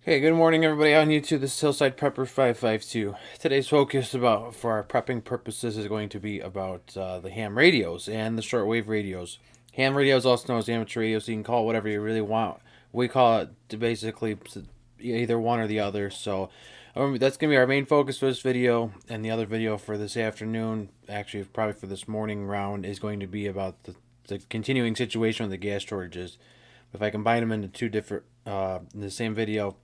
Hey, good morning, everybody on YouTube. This is HillsidePrepper552. Today's focus for our prepping purposes is going to be about the ham radios and the shortwave radios. Ham radio is also known as amateur radio, so you can call it whatever you really want. We call it basically either one or the other. So that's going to be our main focus for this video, and the other video for this afternoon, actually probably for this morning round, is going to be about the continuing situation with the gas shortages. If I combine them into two different in the same video,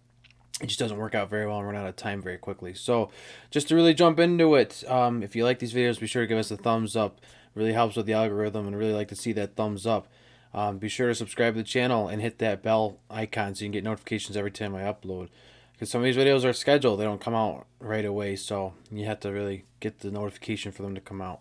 it just doesn't work out very well and run out of time very quickly. So just to really jump into it, if you like these videos, be sure to give us a thumbs up. It really helps with the algorithm, and really like to see that thumbs up. Be sure to subscribe to the channel and hit that bell icon so you can get notifications every time I upload. Because some of these videos are scheduled, they don't come out right away, so you have to really get the notification for them to come out.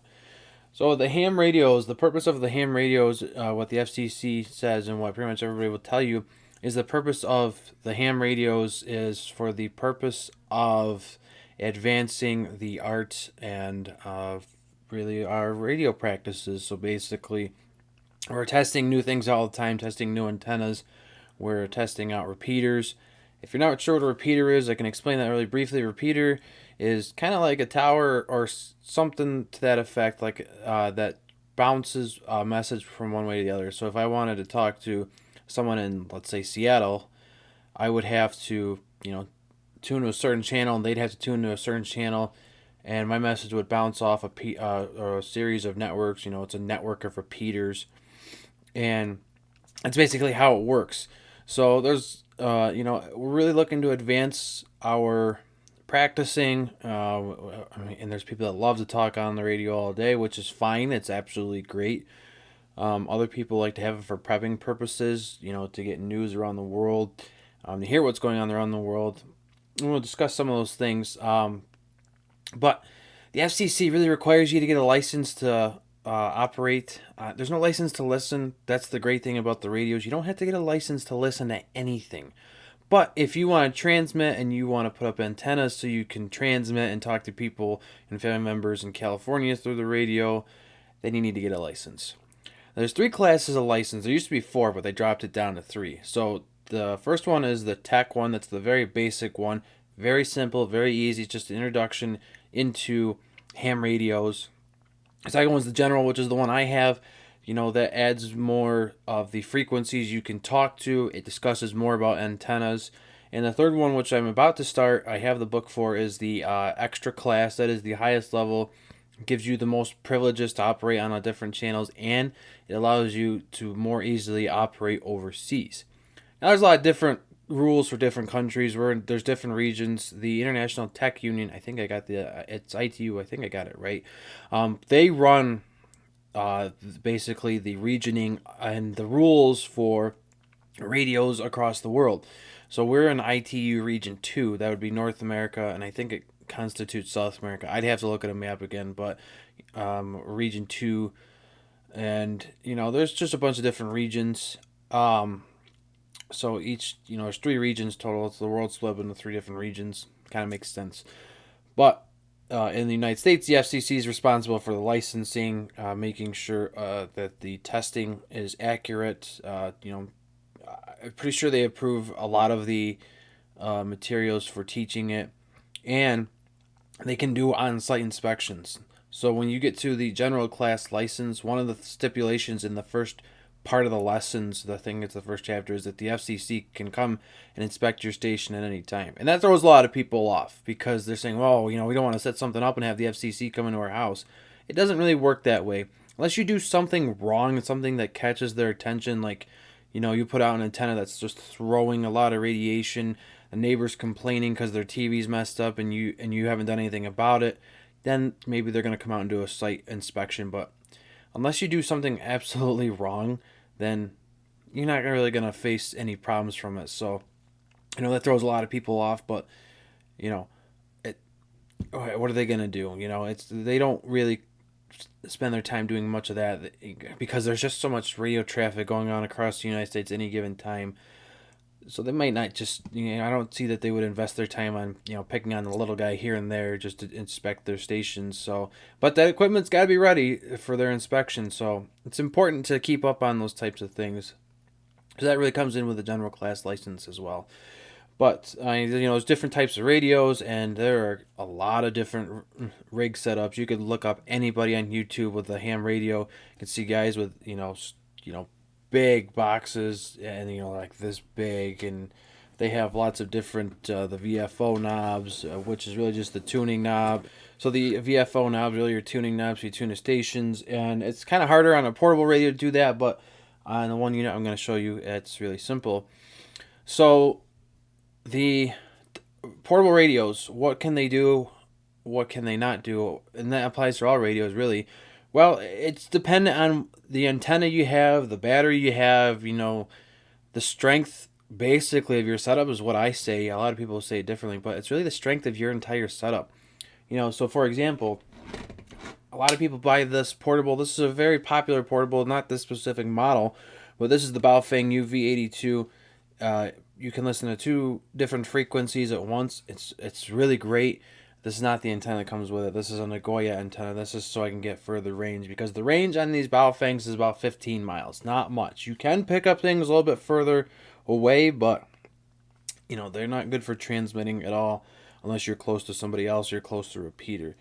So the ham radios, the purpose of the ham radios, what the FCC says and what pretty much everybody will tell you, is the purpose of the ham radios is for the purpose of advancing the art and really our radio practices. So basically, we're testing new things all the time, testing new antennas. We're testing out repeaters. If you're not sure what a repeater is, I can explain that really briefly. A repeater is kind of like a tower or something to that effect, like that bounces a message from one way to the other. So if I wanted to talk to someone in, let's say, Seattle, I would have to, tune to a certain channel, and they'd have to tune to a certain channel, and my message would bounce off a series of networks. It's a network of repeaters, and that's basically how it works. So there's, we're really looking to advance our practicing. And there's people that love to talk on the radio all day, which is fine. It's absolutely great. Other people like to have it for prepping purposes, to get news around the world, to hear what's going on around the world. And we'll discuss some of those things. But the FCC really requires you to get a license to operate. There's no license to listen. That's the great thing about the radios. You don't have to get a license to listen to anything. But if you want to transmit and you want to put up antennas so you can transmit and talk to people and family members in California through the radio, then you need to get a license. There's three classes of license. There used to be four, but they dropped it down to three. So the first one is the tech one. That's the very basic one. Very simple, very easy. It's just an introduction into ham radios. The second one's the general, which is the one I have. That adds more of the frequencies you can talk to. It discusses more about antennas. And the third one, which I'm about to start, I have the book for, is the extra class. That is the highest level. It gives you the most privileges to operate on different channels, and it allows you to more easily operate overseas. Now, there's a lot of different rules for different countries. There's different regions. The International Tech Union, I think I got it's ITU. I think I got it right. They run basically the regioning and the rules for radios across the world. So we're in ITU region 2. That would be North America, and I think it constitutes South America. I'd have to look at a map again, but region 2, and there's just a bunch of different regions. So each, there's three regions total. It's the world split into three different regions. Kind of makes sense. But in the United States, the FCC is responsible for the licensing, making sure that the testing is accurate. I'm pretty sure they approve a lot of the materials for teaching it, and they can do on-site inspections. So when you get to the general class license, one of the stipulations in the first part of the lessons, the thing that's the first chapter, is that the FCC can come and inspect your station at any time. And that throws a lot of people off because they're saying, well, we don't want to set something up and have the FCC come into our house. It doesn't really work that way. Unless you do something wrong and something that catches their attention, like, you put out an antenna that's just throwing a lot of radiation, the neighbor's complaining because their TV's messed up and you haven't done anything about it, then maybe they're going to come out and do a site inspection. But unless you do something absolutely wrong, then you're not really going to face any problems from it. So, that throws a lot of people off, but, what are they going to do? They don't really spend their time doing much of that because there's just so much radio traffic going on across the United States at any given time. So they might not just, I don't see that they would invest their time on, picking on the little guy here and there just to inspect their stations. So, but that equipment's got to be ready for their inspection. So it's important to keep up on those types of things. So that really comes in with the general class license as well. But there's different types of radios, and there are a lot of different rig setups. You could look up anybody on YouTube with a ham radio. You can see guys with big boxes, and like this big, and they have lots of different the VFO knobs, which is really just the tuning knob. So the VFO knobs really are tuning knobs. You tune the stations, and it's kind of harder on a portable radio to do that. But on the one unit I'm going to show you, it's really simple. So the portable radios, what can they do? What can they not do? And that applies to all radios, really. Well, it's dependent on the antenna you have, the battery you have, the strength basically of your setup is what I say. A lot of people say it differently, but it's really the strength of your entire setup. So for example, a lot of people buy this portable. This is a very popular portable, not this specific model, but this is the Baofeng UV82. You can listen to 2 different frequencies at once. It's really great. This is not the antenna that comes with it. This is a Nagoya antenna. This is so I can get further range, because the range on these Baofengs is about 15 miles. Not much. You can pick up things a little bit further away, but they're not good for transmitting at all unless you're close to somebody else or you're close to a repeater.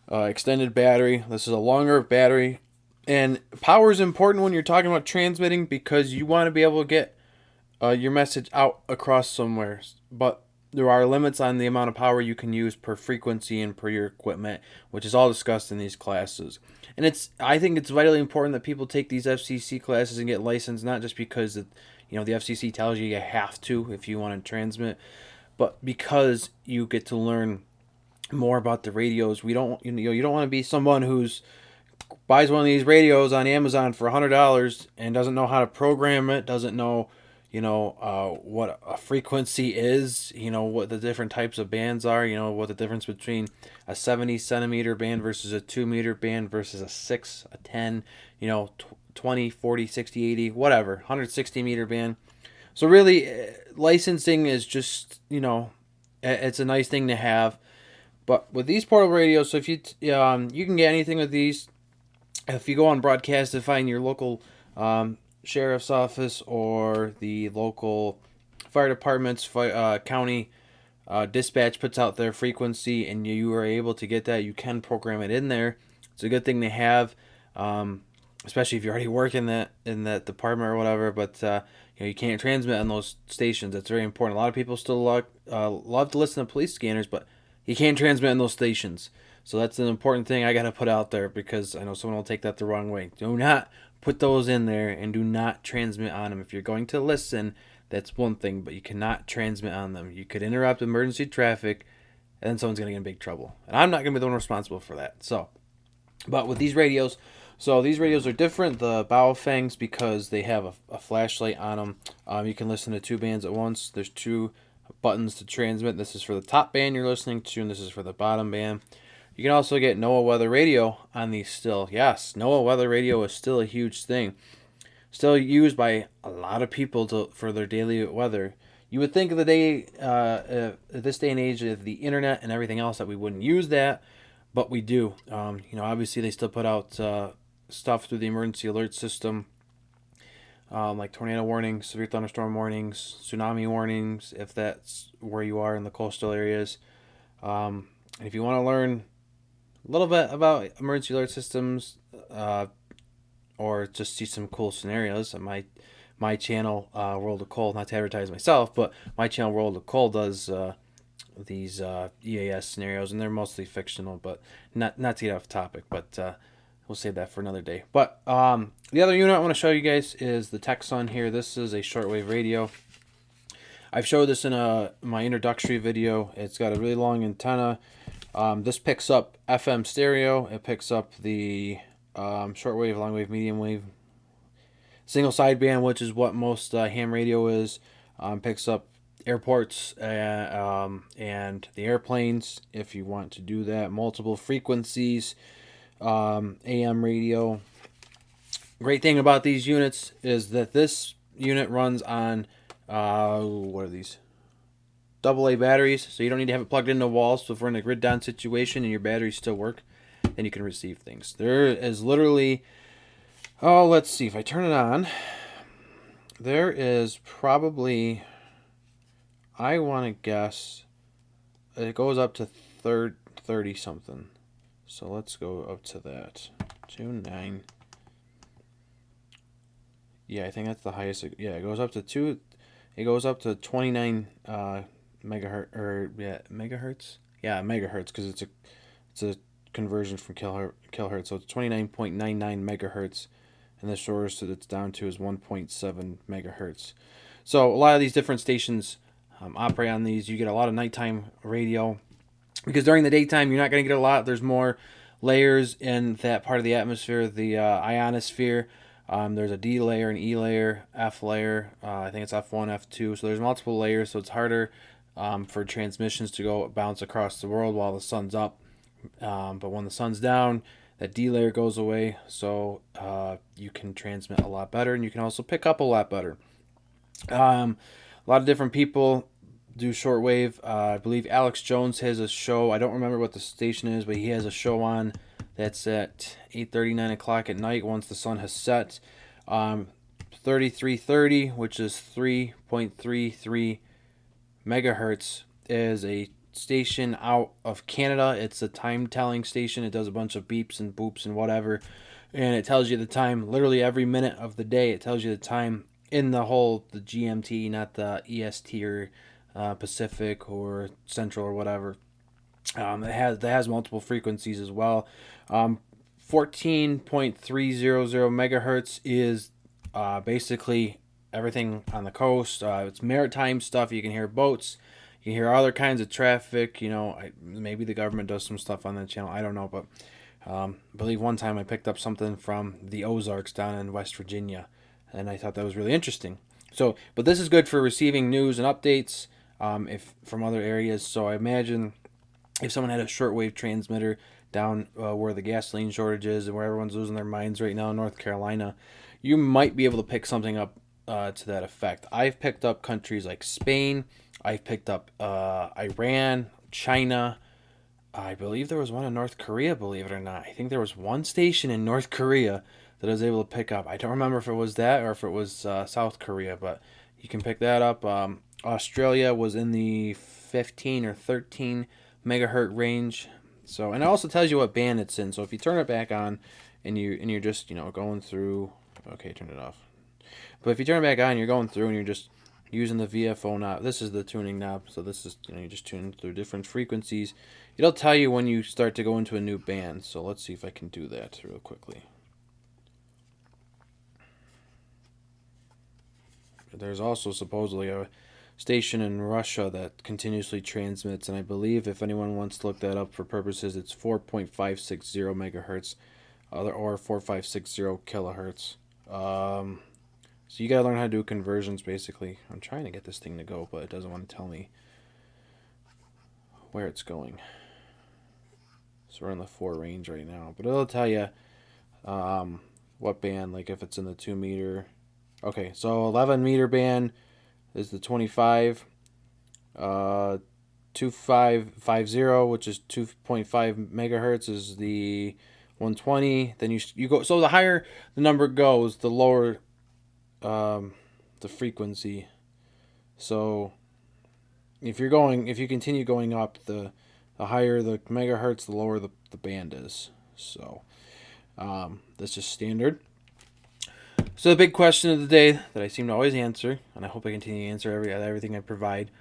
Extended battery. This is a longer battery. And power is important when you're talking about transmitting, because you want to be able to get your message out across somewhere. But there are limits on the amount of power you can use per frequency and per your equipment, which is all discussed in these classes. And I think it's vitally important that people take these FCC classes and get licensed, not just because the FCC tells you have to if you want to transmit, but because you get to learn more about the radios. You don't want to be someone who's buys one of these radios on Amazon for $100 and doesn't know how to program it, doesn't know what a frequency is, what the different types of bands are, what the difference between a 70 centimeter band versus a 2 meter band versus a 6, a 10, 20, 40, 60, 80, whatever, 160 meter band. So really, licensing is just, it's a nice thing to have. But with these portable radios, so if you can get anything with these. If you go on Broadcastify in your local sheriff's office or the local fire department's county dispatch puts out their frequency, and you are able to get that, you can program it in there. It's a good thing to have, especially if you're already working in that department or whatever. But you can't transmit on those stations. That's very important. A lot of people still love to listen to police scanners, but you can't transmit on those stations. So that's an important thing I got to put out there, because I know someone will take that the wrong way. Do not put those in there, and do not transmit on them. If you're going to listen, that's one thing, but you cannot transmit on them. You could interrupt emergency traffic, and then someone's going to get in big trouble. And I'm not going to be the one responsible for that. But with these radios, these radios are different, the Baofengs, because they have a flashlight on them. You can listen to 2 bands at once. There's 2 buttons to transmit. This is for the top band you're listening to, and this is for the bottom band. You can also get NOAA weather radio on these still. Yes, NOAA weather radio is still a huge thing. Still used by a lot of people for their daily weather. You would think of the day, this day and age of the internet and everything else, that we wouldn't use that, but we do. Obviously they still put out stuff through the emergency alert system, like tornado warnings, severe thunderstorm warnings, tsunami warnings, if that's where you are in the coastal areas. And if you want to learn a little bit about emergency alert systems, or just see some cool scenarios, my channel, World of Cole, not to advertise myself, but my channel, World of Cole, does these EAS scenarios, and they're mostly fictional, but not to get off topic, but we'll save that for another day. But the other unit I want to show you guys is the Texon here. This is a shortwave radio. I've showed this in my introductory video. It's got a really long antenna. This picks up FM stereo. It picks up the shortwave, long wave, medium wave, single sideband, which is what most ham radio is. Picks up airports and the airplanes if you want to do that. Multiple frequencies, AM radio. Great thing about these units is that this unit runs on what are these? AA batteries, so you don't need to have it plugged into walls. So if we're in a grid down situation and your batteries still work, then you can receive things. There is literally, let's see, if I turn it on, there is probably, I want to guess it goes up to 30 something. So let's go up to that. 29. Yeah, I think that's the highest. Yeah, it goes up to 2. It goes up to 29 megahertz, or yeah, megahertz. Yeah, megahertz, because it's a conversion from kilohertz. So it's 29.99 megahertz, and the shortest that it's down to is 1.7 megahertz. So a lot of these different stations operate on these. You get a lot of nighttime radio, because during the daytime you're not going to get a lot. There's more layers in that part of the atmosphere, the ionosphere. There's a D layer, an E layer, F layer. I think it's F1, F2. So there's multiple layers, so it's harder for transmissions to go bounce across the world while the sun's up. But when the sun's down, that D layer goes away, so you can transmit a lot better, and you can also pick up a lot better. A lot of different people do shortwave. I believe Alex Jones has a show. I don't remember what the station is, but he has a show on that's at 8:30, 9 o'clock at night once the sun has set. 3330, which is 3.33 megahertz, is a station out of Canada. It's a time telling station. It does a bunch of beeps and boops and whatever, and it tells you the time literally every minute of the day. It tells you the time in the GMT, not the EST or Pacific or Central or whatever. It has multiple frequencies as well. 14.300 megahertz is basically everything on the coast. It's maritime stuff. You can hear boats. You can hear other kinds of traffic. Maybe the government does some stuff on that channel. I don't know, but I believe one time I picked up something from the Ozarks down in West Virginia, and I thought that was really interesting. So, but this is good for receiving news and updates if from other areas. So I imagine if someone had a shortwave transmitter down where the gasoline shortage is and where everyone's losing their minds right now in North Carolina, you might be able to pick something up to that effect. I've picked up countries like Spain. I've picked up Iran, China. I believe there was one in North Korea, believe it or not. I think there was one station in North Korea that I was able to pick up. I don't remember if it was that or if it was South Korea, but you can pick that up. Australia was in the 15 or 13 megahertz range. So, and it also tells you what band it's in. So if you turn it back on and you're just going through, okay, turn it off. But if you turn it back on, you're going through and you're just using the VFO knob. This is the tuning knob. So this is you're just tuning through different frequencies. It'll tell you when you start to go into a new band. So let's see if I can do that real quickly. There's also supposedly a station in Russia that continuously transmits, and I believe if anyone wants to look that up for purposes, it's 4.560 megahertz or 4560 kilohertz. So you gotta learn how to do conversions, basically. I'm trying to get this thing to go, but it doesn't want to tell me where it's going. So we're in the 4 range right now, but it'll tell you what band, like if it's in the 2 meter. Okay, so 11 meter band is the 25, 2550, which is 2.5 megahertz, is the 120. Then you go. So the higher the number goes, the lower the frequency. So if you continue going up, the higher the megahertz, the lower the band is. So that's just standard. So the big question of the day that I seem to always answer, and I hope I continue to answer everything I provide: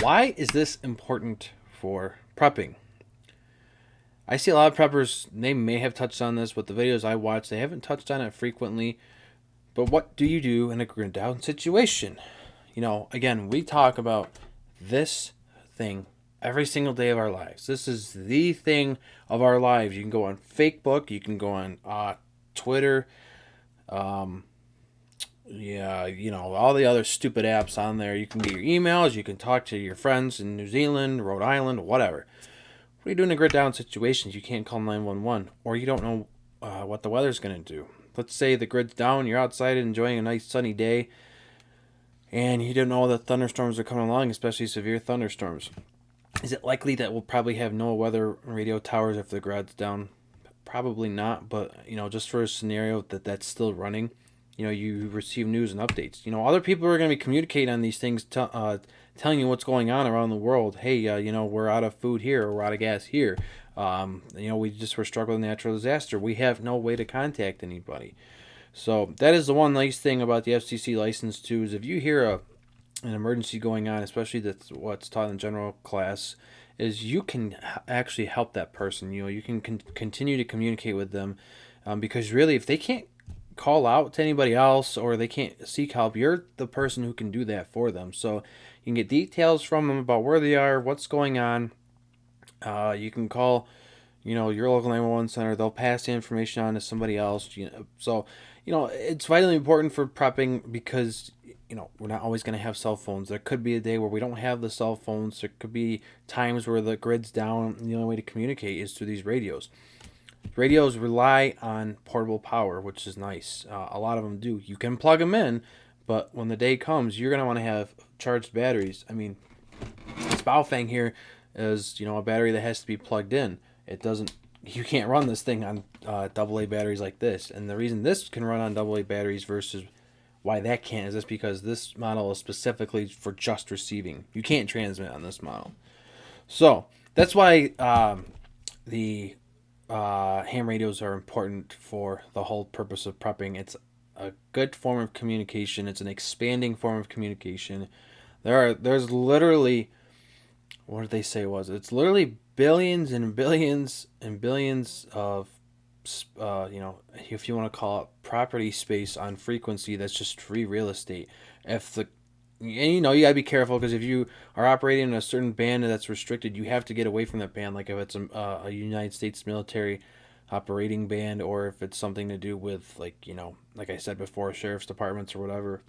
why is this important for prepping? I see a lot of preppers, they may have touched on this, but the videos I watch, they haven't touched on it frequently. But what do you do in a grid down situation? Again, we talk about this thing every single day of our lives. This is the thing of our lives. You can go on Facebook, you can go on Twitter, all the other stupid apps on there. You can get your emails, you can talk to your friends in New Zealand, Rhode Island, whatever. What do you do in a grid down situations? You can't call 911, or you don't know what the weather's going to do. Let's say the grid's down, you're outside enjoying a nice sunny day, and you don't know that thunderstorms are coming along, especially severe thunderstorms. Is it likely that we'll probably have no weather radio towers if the grid's down? Probably not, but just for a scenario that's still running, you receive news and updates. Other people are going to be communicating on these things, telling you what's going on around the world. Hey, we're out of food here, or we're out of gas here. We're struggling with natural disaster. We have no way to contact anybody. So that is the one nice thing about the FCC license too, is if you hear an emergency going on, especially that's what's taught in general class, is you can actually help that person. You can continue to communicate with them, because really, if they can't call out to anybody else or they can't seek help, you're the person who can do that for them. So you can get details from them about where they are, what's going on. You can call, your local 911 center. They'll pass the information on to somebody else. So it's vitally important for prepping, because we're not always going to have cell phones. There could be a day where we don't have the cell phones. There could be times where the grid's down, and the only way to communicate is through these radios. Radios rely on portable power, which is nice. A lot of them do. You can plug them in, but when the day comes, you're going to want to have charged batteries. I mean, this Baofeng here is, a battery that has to be plugged in. You can't run this thing on AA batteries like this. And the reason this can run on AA batteries versus why that can't is just because this model is specifically for just receiving. You can't transmit on this model. So that's why the ham radios are important for the whole purpose of prepping. It's a good form of communication. It's an expanding form of communication. There's literally, what did they say it was? It's literally billions and billions and billions of, if you want to call it property space on frequency, that's just free real estate. And you gotta be careful, because if you are operating in a certain band that's restricted, you have to get away from that band. Like if it's a United States military operating band, or if it's something to do with, like I said before, sheriff's departments or whatever,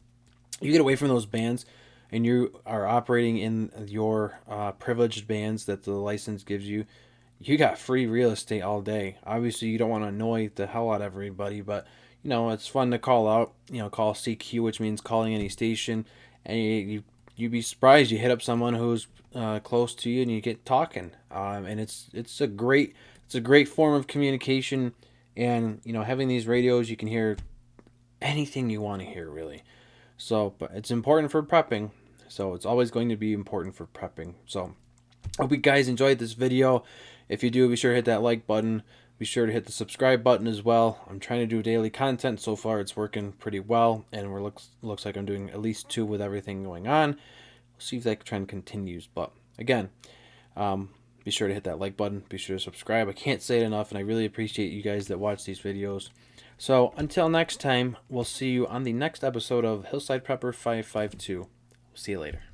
you get away from those bands, and you are operating in your privileged bands that the license gives you. You got free real estate all day. Obviously, you don't want to annoy the hell out of everybody, but it's fun to call out. Call CQ, which means calling any station, and you'd be surprised. You hit up someone who's close to you, and you get talking. And it's a great form of communication. And having these radios, you can hear anything you want to hear, really. So, but it's important for prepping. So it's always going to be important for prepping. So I hope you guys enjoyed this video. If you do, be sure to hit that like button. Be sure to hit the subscribe button as well. I'm trying to do daily content. So far, it's working pretty well, and looks like I'm doing at least 2 with everything going on. We'll see if that trend continues. But again, be sure to hit that like button. Be sure to subscribe. I can't say it enough, and I really appreciate you guys that watch these videos. So until next time, we'll see you on the next episode of Hillside Prepper 552. See you later.